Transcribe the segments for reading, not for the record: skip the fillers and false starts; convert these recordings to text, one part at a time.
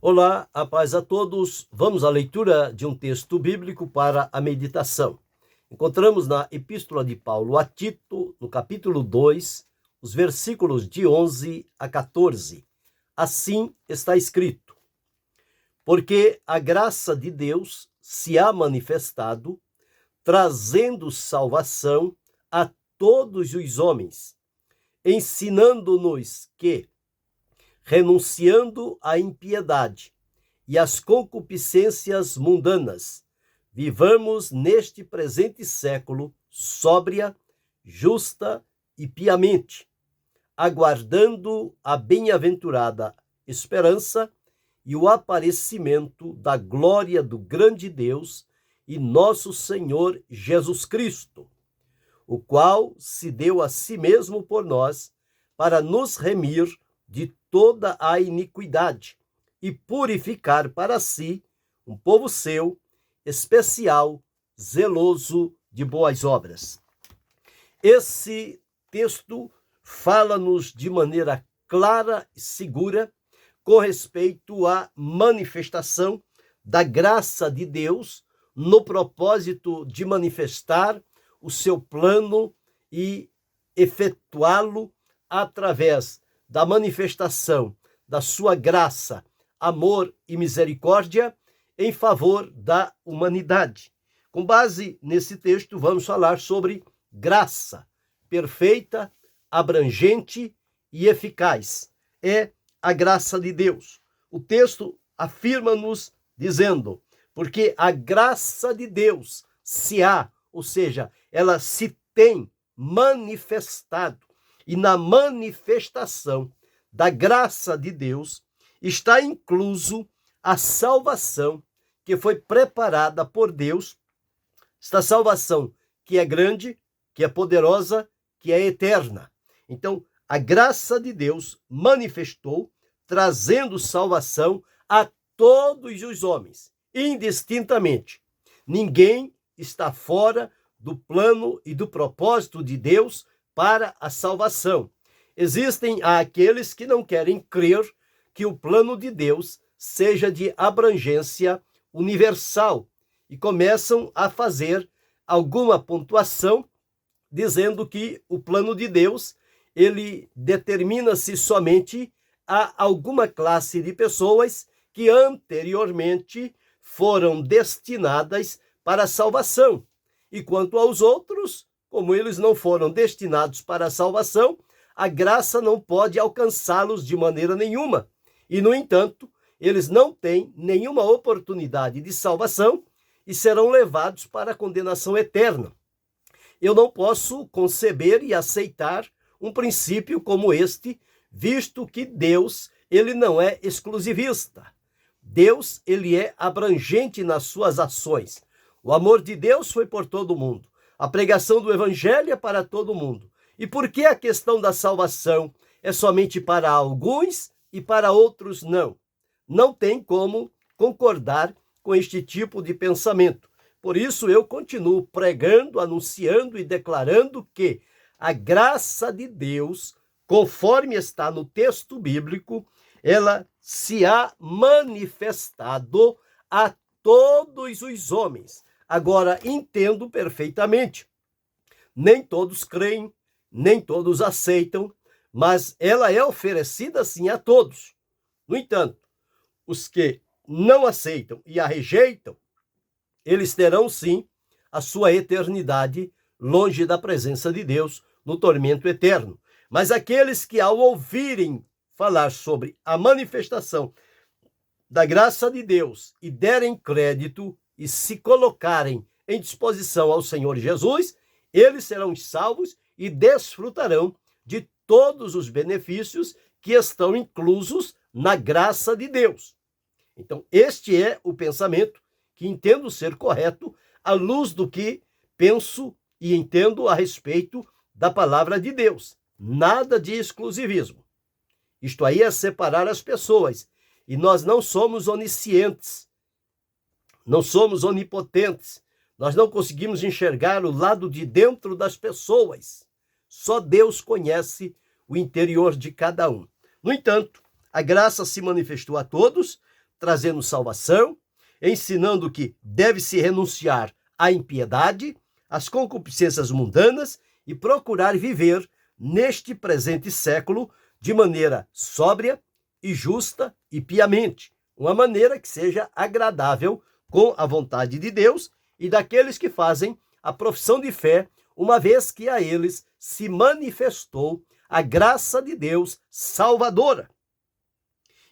Olá, a paz a todos. Vamos à leitura de um texto bíblico para a meditação. Encontramos na Epístola de Paulo a Tito, no capítulo 2, os versículos de 11 a 14. Assim está escrito: Porque a graça de Deus se há manifestado, trazendo salvação a todos os homens, ensinando-nos que, renunciando à impiedade e às concupiscências mundanas, vivamos neste presente século sóbria, justa e piamente, aguardando a bem-aventurada esperança e o aparecimento da glória do grande Deus e nosso Senhor Jesus Cristo, o qual se deu a si mesmo por nós para nos remir de toda a iniquidade e purificar para si um povo seu, especial, zeloso de boas obras. Esse texto fala-nos de maneira clara e segura com respeito à manifestação da graça de Deus no propósito de manifestar o seu plano e efetuá-lo através da manifestação da sua graça, amor e misericórdia em favor da humanidade. Com base nesse texto, vamos falar sobre graça perfeita, abrangente e eficaz. É a graça de Deus. O texto afirma-nos dizendo: porque a graça de Deus se há, ou seja, ela se tem manifestado. E na manifestação da graça de Deus está incluso a salvação que foi preparada por Deus, esta salvação que é grande, que é poderosa, que é eterna. Então, a graça de Deus manifestou, trazendo salvação a todos os homens, indistintamente. Ninguém está fora do plano e do propósito de Deus para a salvação. Existem aqueles que não querem crer que o plano de Deus seja de abrangência universal e começam a fazer alguma pontuação dizendo que o plano de Deus ele determina-se somente a alguma classe de pessoas que anteriormente foram destinadas para a salvação. E quanto aos outros, como eles não foram destinados para a salvação, a graça não pode alcançá-los de maneira nenhuma. E, no entanto, eles não têm nenhuma oportunidade de salvação e serão levados para a condenação eterna. Eu não posso conceber e aceitar um princípio como este, visto que Deus, ele não é exclusivista. Deus, ele é abrangente nas suas ações. O amor de Deus foi por todo mundo. A pregação do evangelho é para todo mundo. E por que a questão da salvação é somente para alguns e para outros não? Não tem como concordar com este tipo de pensamento. Por isso eu continuo pregando, anunciando e declarando que a graça de Deus, conforme está no texto bíblico, ela se há manifestado a todos os homens. Agora, entendo perfeitamente. Nem todos creem, nem todos aceitam, mas ela é oferecida sim a todos. No entanto, os que não aceitam e a rejeitam, eles terão sim a sua eternidade longe da presença de Deus, no tormento eterno. Mas aqueles que, ao ouvirem falar sobre a manifestação da graça de Deus e derem crédito e se colocarem em disposição ao Senhor Jesus, eles serão salvos e desfrutarão de todos os benefícios que estão inclusos na graça de Deus. Então, este é o pensamento que entendo ser correto à luz do que penso e entendo a respeito da palavra de Deus. Nada de exclusivismo. Isto aí é separar as pessoas. E nós não somos oniscientes, não somos onipotentes, nós não conseguimos enxergar o lado de dentro das pessoas. Só Deus conhece o interior de cada um. No entanto, a graça se manifestou a todos, trazendo salvação, ensinando que deve-se renunciar à impiedade, às concupiscências mundanas e procurar viver neste presente século de maneira sóbria e justa e piamente, uma maneira que seja agradável com a vontade de Deus e daqueles que fazem a profissão de fé, uma vez que a eles se manifestou a graça de Deus salvadora.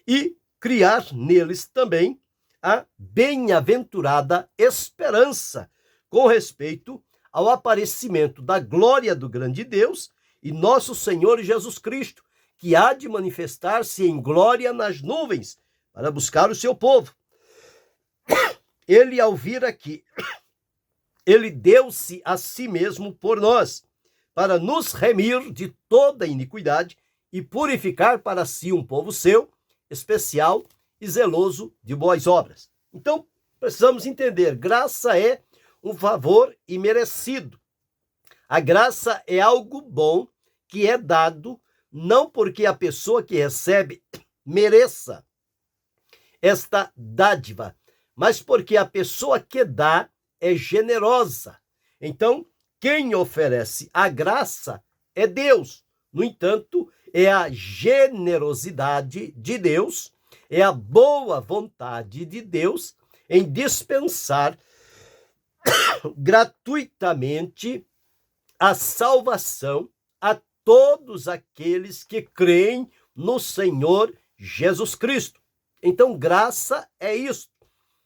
E criar neles também a bem-aventurada esperança com respeito ao aparecimento da glória do grande Deus e nosso Senhor Jesus Cristo, que há de manifestar-se em glória nas nuvens para buscar o seu povo. Ele, ao vir aqui, ele deu-se a si mesmo por nós, para nos remir de toda iniquidade e purificar para si um povo seu, especial e zeloso de boas obras. Então, precisamos entender, graça é um favor imerecido. A graça é algo bom que é dado, não porque a pessoa que recebe mereça esta dádiva, mas porque a pessoa que dá é generosa. Então, quem oferece a graça é Deus. No entanto, é a generosidade de Deus, é a boa vontade de Deus em dispensar gratuitamente a salvação a todos aqueles que creem no Senhor Jesus Cristo. Então, graça é isso.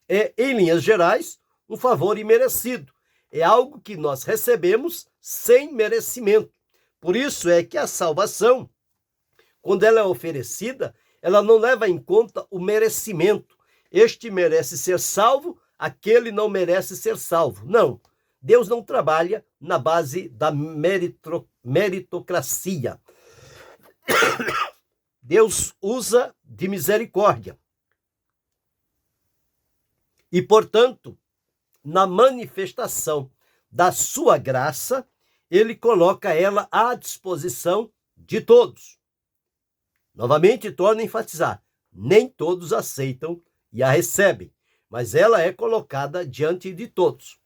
É, em linhas gerais, um favor imerecido. É algo que nós recebemos sem merecimento. Por isso é que a salvação, quando ela é oferecida, ela não leva em conta o merecimento. Este merece ser salvo, aquele não merece ser salvo. Não. Deus não trabalha na base da meritocracia. Deus usa de misericórdia. E, portanto, na manifestação da sua graça, ele coloca ela à disposição de todos. Novamente, torno a enfatizar, nem todos aceitam e a recebem, mas ela é colocada diante de todos.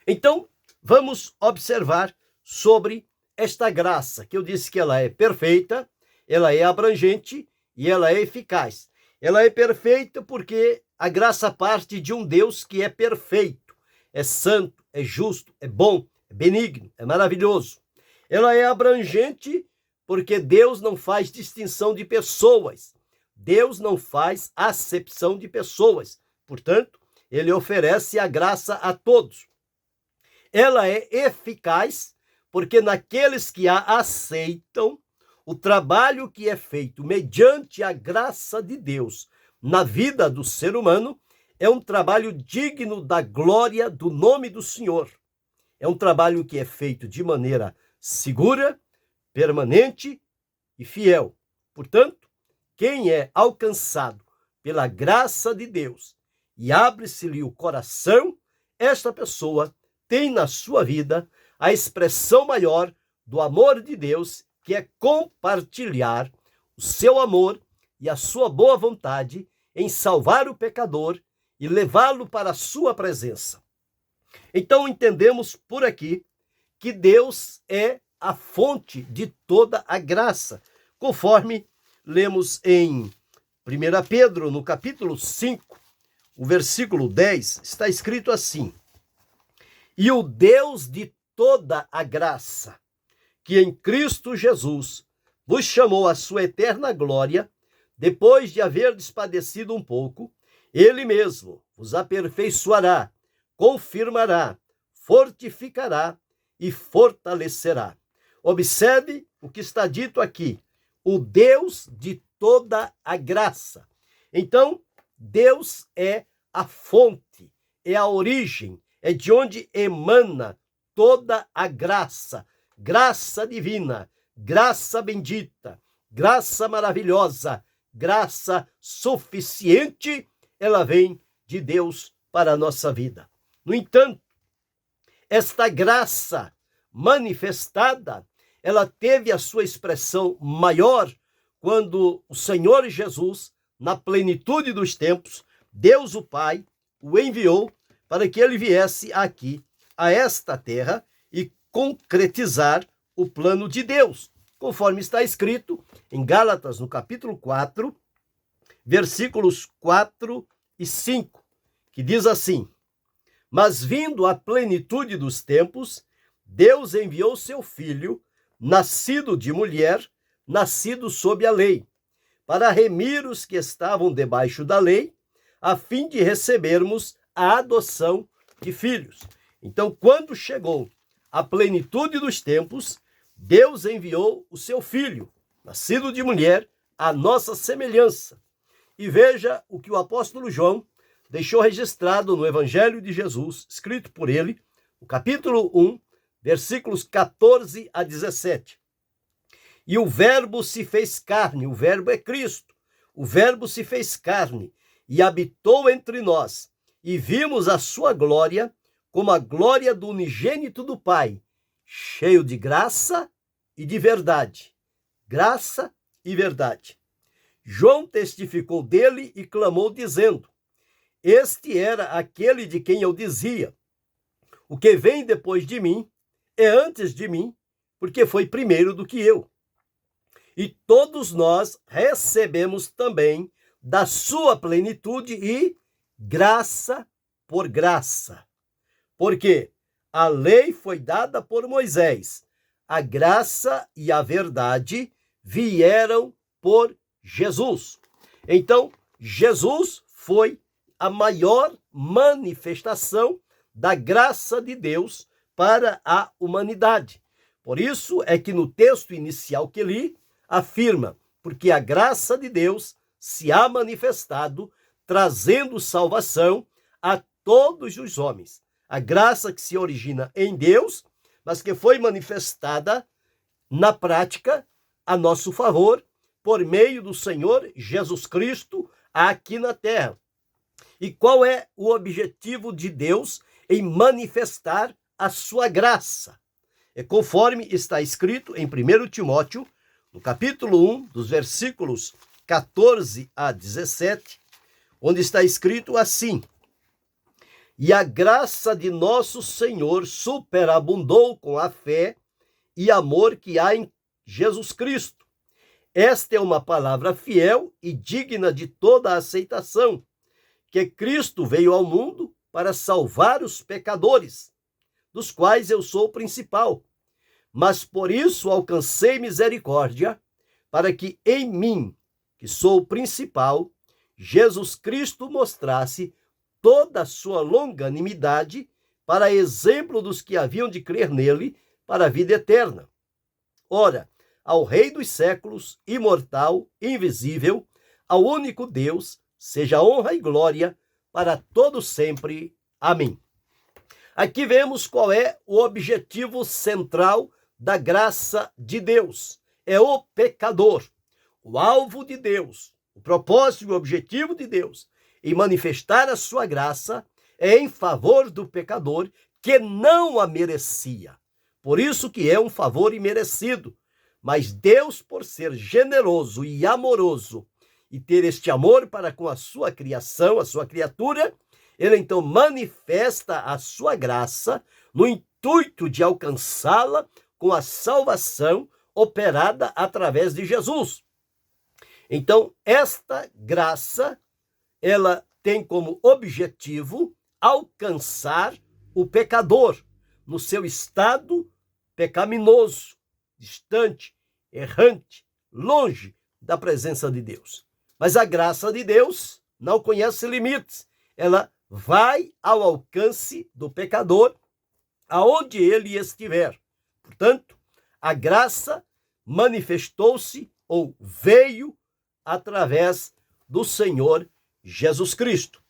Então, vamos observar sobre esta graça, que eu disse que ela é perfeita, ela é abrangente e ela é eficaz. Ela é perfeita porque a graça parte de um Deus que é perfeito, é santo, é justo, é bom, é benigno, é maravilhoso. Ela é abrangente porque Deus não faz distinção de pessoas. Deus não faz acepção de pessoas. Portanto, ele oferece a graça a todos. Ela é eficaz porque naqueles que a aceitam, o trabalho que é feito mediante a graça de Deus na vida do ser humano é um trabalho digno da glória do nome do Senhor. É um trabalho que é feito de maneira segura, permanente e fiel. Portanto, quem é alcançado pela graça de Deus e abre-se-lhe o coração, esta pessoa tem na sua vida a expressão maior do amor de Deus, que é compartilhar o seu amor e a sua boa vontade em salvar o pecador e levá-lo para a sua presença. Então entendemos por aqui que Deus é a fonte de toda a graça, conforme lemos em 1 Pedro, no capítulo 5, o versículo 10, está escrito assim: E o Deus de toda a graça, que em Cristo Jesus vos chamou à sua eterna glória, depois de haver padecido um pouco, ele mesmo vos aperfeiçoará, confirmará, fortificará e fortalecerá. Observe o que está dito aqui: o Deus de toda a graça. Então, Deus é a fonte, é a origem, é de onde emana toda a graça, graça divina, graça bendita, graça maravilhosa, graça suficiente, ela vem de Deus para a nossa vida. No entanto, esta graça manifestada, ela teve a sua expressão maior quando o Senhor Jesus na plenitude dos tempos, Deus o Pai o enviou para que ele viesse aqui, a esta terra, e concretizar o plano de Deus, conforme está escrito em Gálatas, no capítulo 4, versículos 4 e 5, que diz assim: mas vindo a plenitude dos tempos, Deus enviou seu Filho, nascido de mulher, nascido sob a lei, para remir os que estavam debaixo da lei, a fim de recebermos a adoção de filhos. Então, quando chegou a plenitude dos tempos, Deus enviou o seu Filho, nascido de mulher, à nossa semelhança. E veja o que o apóstolo João deixou registrado no Evangelho de Jesus, escrito por ele, no capítulo 1, versículos 14 a 17. E o Verbo se fez carne, o Verbo é Cristo. O Verbo se fez carne e habitou entre nós, e vimos a sua glória como a glória do unigênito do Pai, cheio de graça e de verdade. Graça e verdade. João testificou dele e clamou, dizendo: este era aquele de quem eu dizia: o que vem depois de mim é antes de mim, porque foi primeiro do que eu. E todos nós recebemos também da sua plenitude e graça por graça. Porque a lei foi dada por Moisés, a graça e a verdade vieram por Jesus. Então, Jesus foi a maior manifestação da graça de Deus para a humanidade. Por isso é que no texto inicial que li, afirma: porque a graça de Deus se há manifestado, trazendo salvação a todos os homens. A graça que se origina em Deus, mas que foi manifestada na prática a nosso favor, por meio do Senhor Jesus Cristo aqui na terra. E qual é o objetivo de Deus em manifestar a sua graça? É conforme está escrito em 1 Timóteo, no capítulo 1, dos versículos 14 a 17, onde está escrito assim: e a graça de nosso Senhor superabundou com a fé e amor que há em Jesus Cristo. Esta é uma palavra fiel e digna de toda a aceitação, que Cristo veio ao mundo para salvar os pecadores, dos quais eu sou o principal. Mas por isso alcancei misericórdia, para que em mim, que sou o principal, Jesus Cristo mostrasse toda a sua longanimidade, para exemplo dos que haviam de crer nele para a vida eterna. Ora, ao Rei dos séculos, imortal, invisível, ao único Deus, seja honra e glória para todo sempre. Amém. Aqui vemos qual é o objetivo central da graça de Deus. É o pecador. O alvo de Deus, o propósito e o objetivo de Deus em manifestar a sua graça é em favor do pecador que não a merecia. Por isso que é um favor imerecido. Mas Deus, por ser generoso e amoroso e ter este amor para com a sua criação, a sua criatura, ele então manifesta a sua graça no intuito de alcançá-la com a salvação operada através de Jesus. Então, esta graça, ela tem como objetivo alcançar o pecador no seu estado pecaminoso, distante, errante, longe da presença de Deus. Mas a graça de Deus não conhece limites. Ela vai ao alcance do pecador, aonde ele estiver. Portanto, a graça manifestou-se ou veio através do Senhor Jesus Cristo.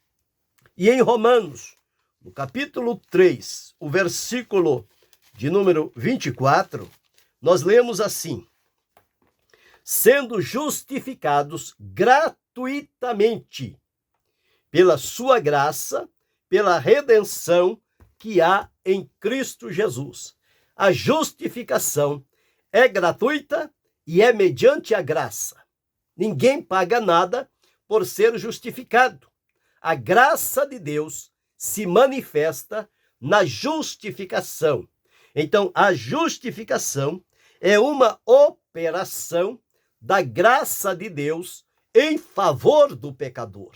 E em Romanos, no capítulo 3, o versículo de número 24, nós lemos assim: sendo justificados gratuitamente pela sua graça, pela redenção que há em Cristo Jesus. A justificação é gratuita e é mediante a graça. Ninguém paga nada por ser justificado. A graça de Deus se manifesta na justificação. Então, a justificação é uma operação da graça de Deus em favor do pecador.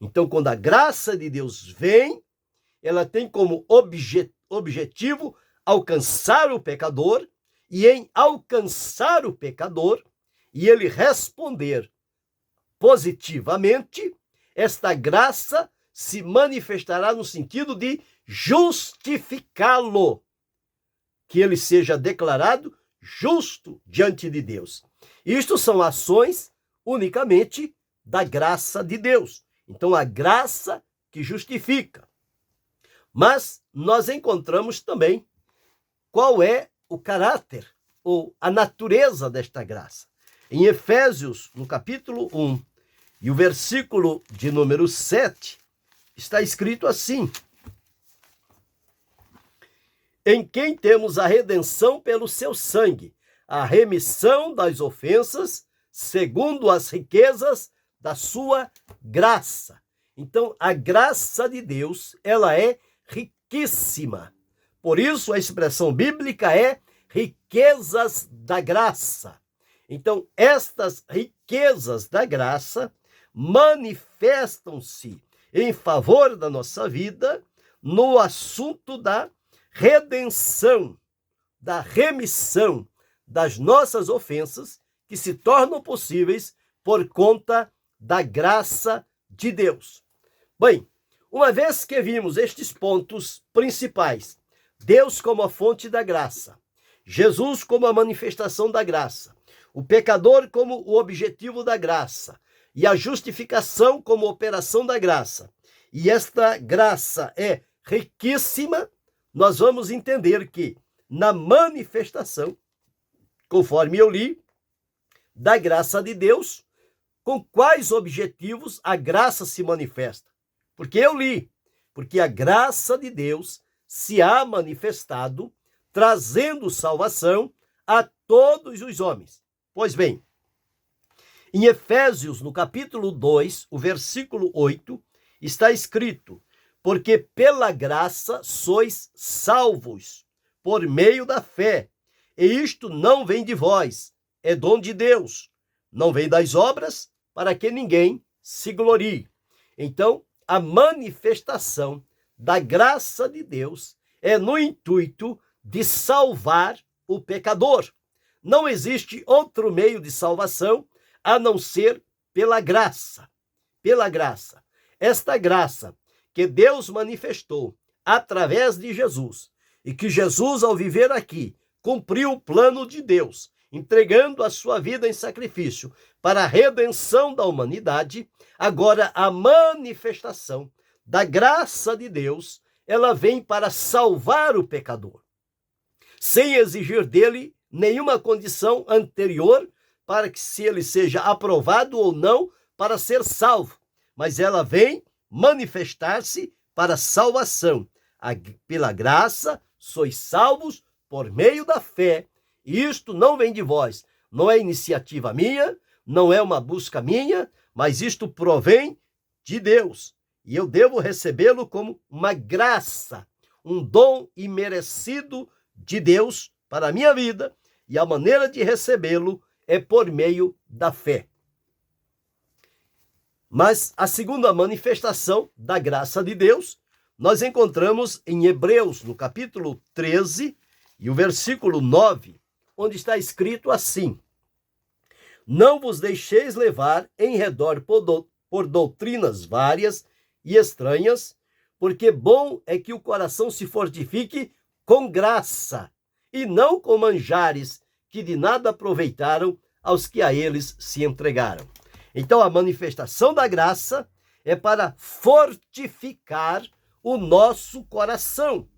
Então, quando a graça de Deus vem, ela tem como objetivo alcançar o pecador, e em alcançar o pecador, e ele responder positivamente, esta graça se manifestará no sentido de justificá-lo, que ele seja declarado justo diante de Deus. Isto são ações unicamente da graça de Deus. Então, a graça que justifica. Mas nós encontramos também qual é o caráter ou a natureza desta graça. Em Efésios, no capítulo 1, e o versículo de número 7, está escrito assim: em quem temos a redenção pelo seu sangue, a remissão das ofensas, segundo as riquezas da sua graça. Então, a graça de Deus, ela é riquíssima. Por isso, a expressão bíblica é riquezas da graça. Então, estas riquezas da graça manifestam-se em favor da nossa vida no assunto da redenção, da remissão das nossas ofensas, que se tornam possíveis por conta da graça de Deus. Bem, uma vez que vimos estes pontos principais, Deus como a fonte da graça, Jesus como a manifestação da graça, o pecador como o objetivo da graça, e a justificação como operação da graça, e esta graça é riquíssima, nós vamos entender que na manifestação, conforme eu li, da graça de Deus, com quais objetivos a graça se manifesta? Porque eu li, porque a graça de Deus se há manifestado, trazendo salvação a todos os homens. Pois bem, em Efésios, no capítulo 2, o versículo 8, está escrito: porque pela graça sois salvos, por meio da fé, e isto não vem de vós, é dom de Deus, não vem das obras, para que ninguém se glorie. Então, a manifestação da graça de Deus é no intuito de salvar o pecador. Não existe outro meio de salvação a não ser pela graça. Pela graça. Esta graça que Deus manifestou através de Jesus, e que Jesus, ao viver aqui, cumpriu o plano de Deus, entregando a sua vida em sacrifício para a redenção da humanidade. Agora, a manifestação da graça de Deus, ela vem para salvar o pecador, sem exigir dele nenhuma condição anterior para que se ele seja aprovado ou não para ser salvo, mas ela vem manifestar-se para salvação. Pela graça sois salvos por meio da fé, e isto não vem de vós, não é iniciativa minha, não é uma busca minha, mas isto provém de Deus, e eu devo recebê-lo como uma graça, um dom imerecido de Deus para a minha vida, e a maneira de recebê-lo é por meio da fé. Mas a segunda manifestação da graça de Deus, nós encontramos em Hebreus, no capítulo 13, e o versículo 9, onde está escrito assim: não vos deixeis levar em redor por doutrinas várias e estranhas, porque bom é que o coração se fortifique com graça, e não com manjares que de nada aproveitaram aos que a eles se entregaram. Então, a manifestação da graça é para fortificar o nosso coração.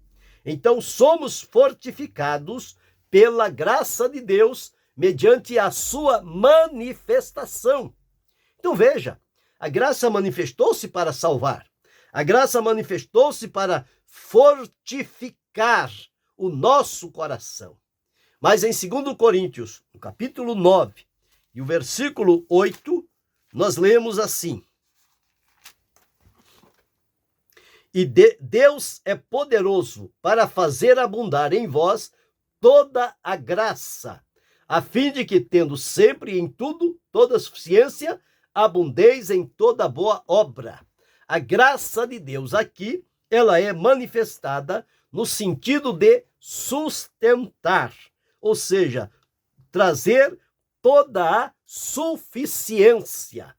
Então, somos fortificados pela graça de Deus mediante a sua manifestação. Então, veja, a graça manifestou-se para salvar. A graça manifestou-se para fortificar o nosso coração. Mas em 2 Coríntios, no capítulo 9, e o versículo 8, nós lemos assim: e Deus é poderoso para fazer abundar em vós toda a graça, a fim de que, tendo sempre em tudo toda suficiência, abundeis em toda boa obra. A graça de Deus aqui, ela é manifestada no sentido de sustentar, ou seja, trazer toda a suficiência.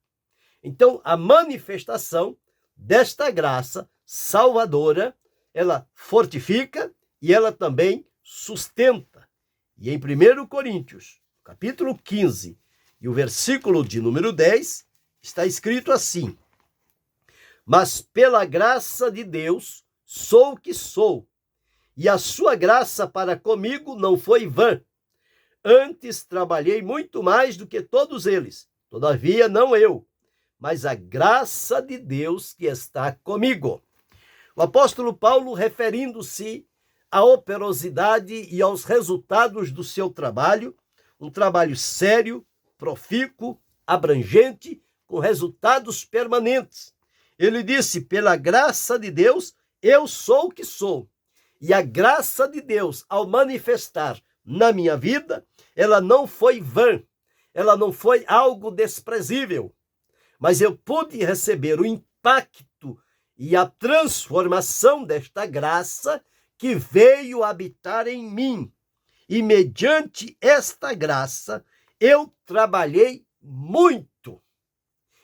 Então, a manifestação desta graça salvadora, ela fortifica e ela também sustenta. E em 1 Coríntios, capítulo 15, e o versículo de número 10, está escrito assim: mas pela graça de Deus sou o que sou, e a sua graça para comigo não foi vã. Antes trabalhei muito mais do que todos eles, todavia não eu, mas a graça de Deus que está comigo. O apóstolo Paulo, referindo-se à operosidade e aos resultados do seu trabalho, um trabalho sério, profícuo, abrangente, com resultados permanentes. Ele disse: pela graça de Deus, eu sou o que sou. E a graça de Deus, ao manifestar na minha vida, ela não foi vã, ela não foi algo desprezível, mas eu pude receber o impacto e a transformação desta graça que veio habitar em mim. E mediante esta graça, eu trabalhei muito.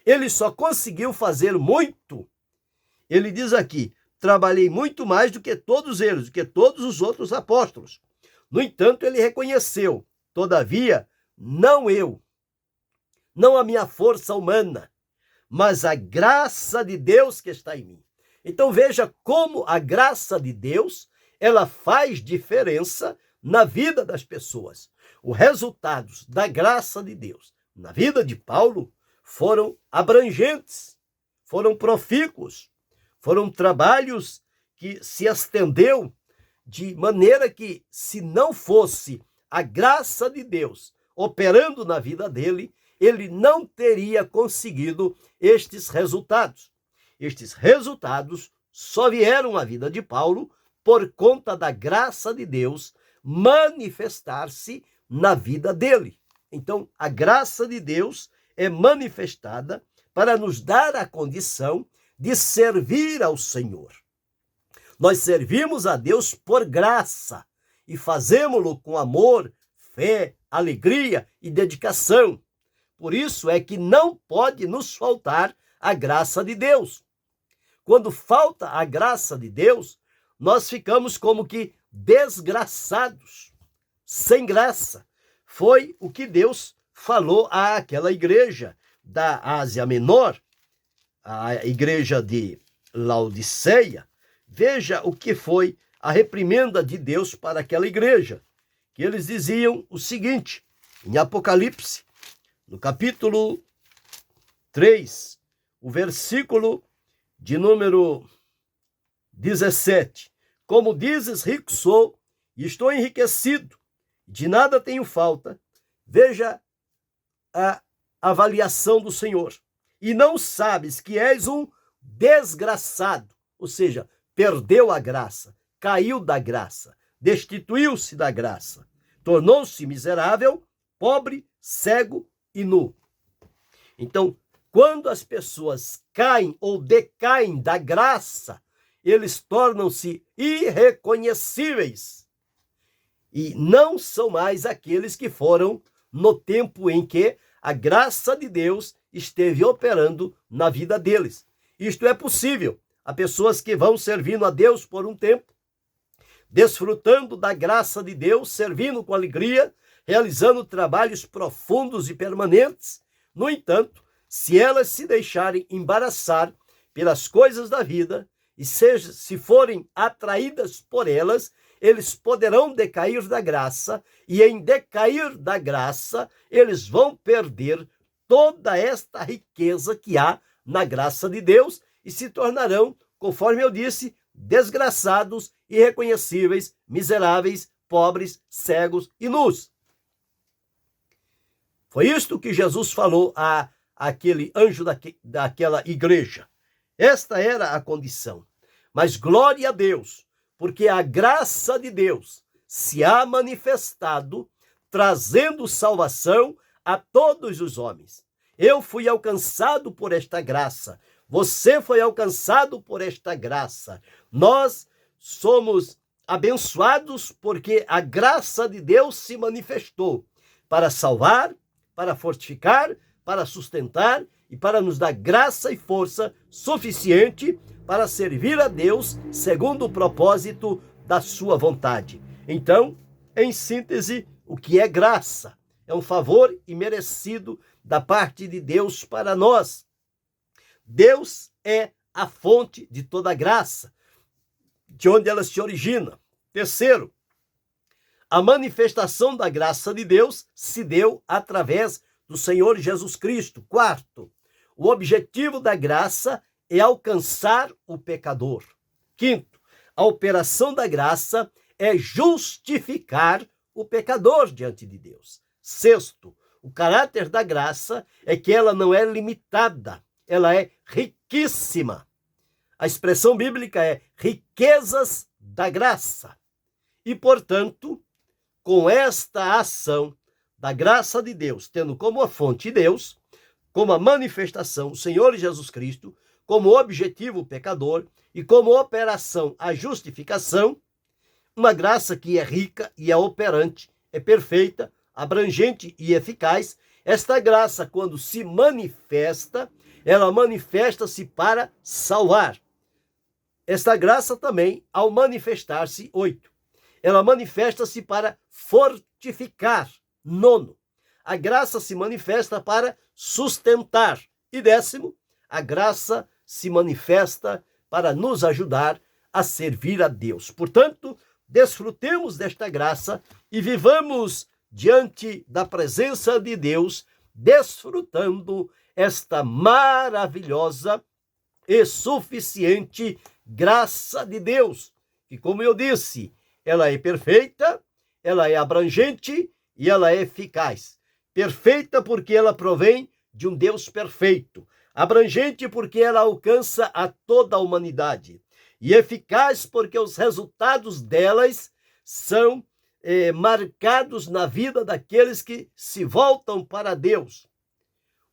Ele só conseguiu fazer muito. Ele diz aqui: trabalhei muito mais do que todos eles, do que todos os outros apóstolos. No entanto, ele reconheceu: todavia, não eu, não a minha força humana, mas a graça de Deus que está em mim. Então veja como a graça de Deus, ela faz diferença na vida das pessoas. Os resultados da graça de Deus na vida de Paulo foram abrangentes, foram profícuos, foram trabalhos que se estendeu de maneira que, se não fosse a graça de Deus operando na vida dele, ele não teria conseguido estes resultados. Estes resultados só vieram à vida de Paulo por conta da graça de Deus manifestar-se na vida dele. Então, a graça de Deus é manifestada para nos dar a condição de servir ao Senhor. Nós servimos a Deus por graça e fazemos-lo com amor, fé, alegria e dedicação. Por isso é que não pode nos faltar a graça de Deus. Quando falta a graça de Deus, nós ficamos como que desgraçados, sem graça. Foi o que Deus falou àquela igreja da Ásia Menor, a igreja de Laodiceia. Veja o que foi a reprimenda de Deus para aquela igreja, que eles diziam o seguinte, em Apocalipse, no capítulo 3, o versículo de número 17. Como dizes, rico sou e estou enriquecido, de nada tenho falta. Veja a avaliação do Senhor. E não sabes que és um desgraçado, ou seja, perdeu a graça, caiu da graça, destituiu-se da graça, tornou-se miserável, pobre, cego e nu. Então, quando as pessoas caem ou decaem da graça, eles tornam-se irreconhecíveis e não são mais aqueles que foram no tempo em que a graça de Deus esteve operando na vida deles. Isto é possível. Há pessoas que vão servindo a Deus por um tempo, desfrutando da graça de Deus, servindo com alegria, realizando trabalhos profundos e permanentes. No entanto, se elas se deixarem embaraçar pelas coisas da vida, e se forem atraídas por elas, eles poderão decair da graça, e em decair da graça, eles vão perder toda esta riqueza que há na graça de Deus e se tornarão, conforme eu disse, desgraçados, irreconhecíveis, miseráveis, pobres, cegos e nus. Foi isto que Jesus falou aquele anjo daquela igreja. Esta era a condição. Mas glória a Deus, porque a graça de Deus se há manifestado, trazendo salvação a todos os homens. Eu fui alcançado por esta graça. Você foi alcançado por esta graça. Nós somos abençoados porque a graça de Deus se manifestou para salvar, para fortificar, para sustentar e para nos dar graça e força suficiente para servir a Deus segundo o propósito da sua vontade. Então, em síntese, o que é graça? É um favor imerecido da parte de Deus para nós. Deus é a fonte de toda graça, de onde ela se origina. Terceiro, a manifestação da graça de Deus se deu através do Senhor Jesus Cristo. Quarto, o objetivo da graça é alcançar o pecador. Quinto, a operação da graça é justificar o pecador diante de Deus. Sexto, o caráter da graça é que ela não é limitada, ela é riquíssima. A expressão bíblica é riquezas da graça. E, portanto, com esta ação da graça de Deus, tendo como a fonte Deus, como a manifestação o Senhor Jesus Cristo, como objetivo o pecador e como operação a justificação, uma graça que é rica e é operante, é perfeita, abrangente e eficaz. Esta graça, quando se manifesta, ela manifesta-se para salvar. Esta graça também, ao manifestar-se, 8, ela manifesta-se para fortificar. 9, a graça se manifesta para sustentar. E 10, a graça se manifesta para nos ajudar a servir a Deus. Portanto, desfrutemos desta graça e vivamos diante da presença de Deus, desfrutando esta maravilhosa e suficiente graça de Deus, que, como eu disse, ela é perfeita, ela é abrangente e ela é eficaz. Perfeita porque ela provém de um Deus perfeito. Abrangente porque ela alcança a toda a humanidade. E eficaz porque os resultados delas são marcados na vida daqueles que se voltam para Deus.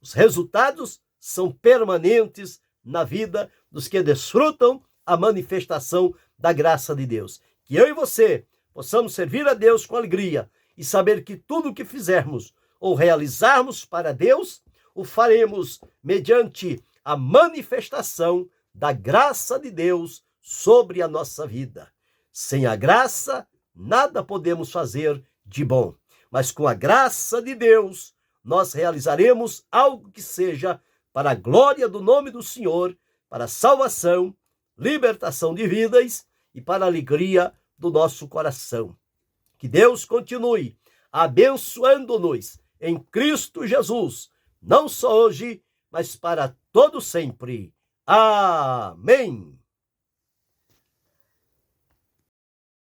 Os resultados são permanentes na vida dos que desfrutam a manifestação da graça de Deus. Que eu e você possamos servir a Deus com alegria e saber que tudo o que fizermos ou realizarmos para Deus, o faremos mediante a manifestação da graça de Deus sobre a nossa vida. Sem a graça, nada podemos fazer de bom. Mas com a graça de Deus, nós realizaremos algo que seja para a glória do nome do Senhor, para a salvação, libertação de vidas e para a alegria do nosso coração. Que Deus continue abençoando-nos em Cristo Jesus, não só hoje, mas para todo sempre. Amém.